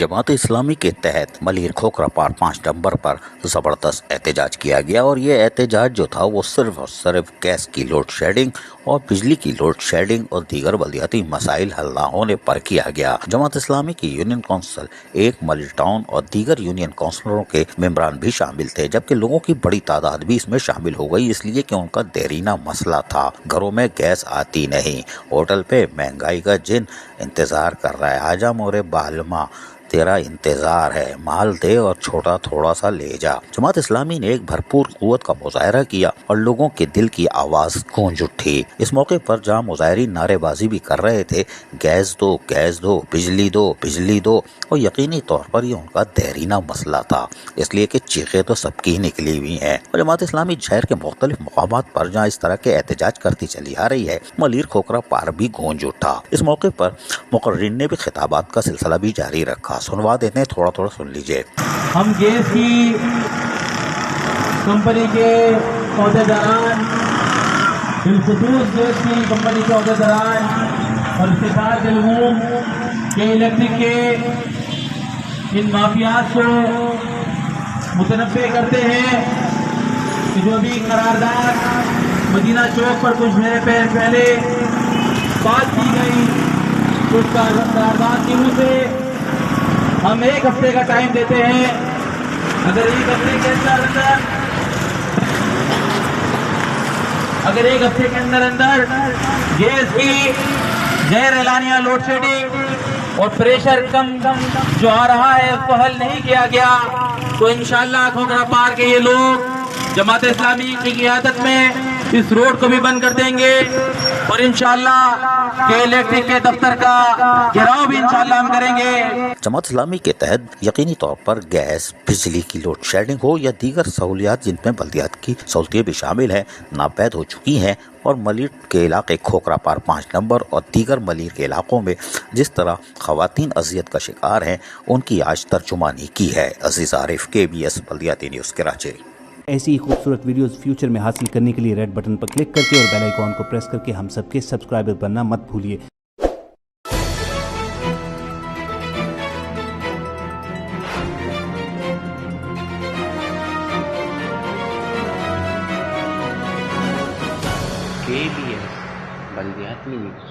जमात इस्लामी के तहत Malir Khokhra park 5 number पर ज़बरदस्त एहतजाज किया गया और ये एहतजाज जो था वो सिर्फ और सिर्फ गैस की लोड शेडिंग और बिजली की लोड शेडिंग और दीगर बलदियाती मसाइल हल न होने पर किया गया। जमात इस्लामी की यूनियन काउंसिल एक मलिर टाउन और दीगर यूनियन काउंसिलरों के मेंबरान भी शामिल थे, जबकि लोगों की बड़ी तादाद भी इसमें शामिल हो गई, इसलिए कि उनका देरीना मसला था। घरों में गैस आती नहीं, होटल पे महंगाई का जिन इंतजार कर रहा है। आजा मोरे बालमा तेरा इंतजार है, माल दे और छोटा थोड़ा सा ले जा। जमात इस्लामी ने एक भरपूर कुव्वत का मुजाहरा किया और लोगों के दिल की आवाज गूंज उठी। इस मौके पर जहां मुजाहिरीन नारेबाजी भी कर रहे थे, गैस दो, बिजली दो, और यकीनी तौर पर ये उनका देरीना मसला था, इसलिए कि चीखें तो सबकी ही निकली हुई हैं। और जमात इस्लामी शहर के मुख्तलिफ मकामात पर जहाँ इस तरह के एहतजाज करती चली आ रही है, मलिर खोखरा पार्क भी गूंज उठा। इस मौके पर मुकर्रिरीन ने भी खिताबात का सिलसिला भी जारी रखा। सुनवा देते हैं, थोड़ा सुन लीजिए। हम गैस की कंपनी के अहदेदारान, बिलखुसूस गैस की कंपनी के अहदेदारान और इफ्तिखार जलहूम के इलेक्ट्रिक के इन माफियात को मुतनब्बे करते हैं कि जो भी करारदाद मदीना चौक पर कुछ महीने पहले बात की गई, उस करारदाद की रूह से हम 1 हफ्ते का टाइम देते हैं। अगर 1 हफ्ते के अंदर गैस की गैर एलानिया लोड शेडिंग और प्रेशर कम जो आ रहा है उसको हल नहीं किया गया, तो इंशाअल्लाह खोखरा पार्क के ये लोग जमात इस्लामी की क़ियादत में इस रोड को भी बंद कर देंगे और इंशाअल्लाह के इलेक्ट्रिक के दफ्तर का घेराव भी इंशाअल्लाह हम करेंगे। जमात इस्लामी के तहत यकीनी तौर पर गैस, बिजली की लोड शेडिंग हो या दीगर सहूलियात जिनमें बल्दियात की सहूलतें भी शामिल हैं, नापैद हो चुकी हैं और मलिर के इलाके खोखरा पार्क 5 नंबर और दीगर मलिर के इलाकों में जिस तरह खवातीन अजियत का शिकार हैं, उनकी आज तर्जुमानी की है। अजीज आरिफ, KBS बल्दियाती न्यूज़, कराची। ऐसी ही खूबसूरत वीडियोस फ्यूचर में हासिल करने के लिए रेड बटन पर क्लिक करके और बेल आइकॉन को प्रेस करके हम सबके सब्सक्राइबर बनना मत भूलिए। KBS बल्दियाती न्यूज़।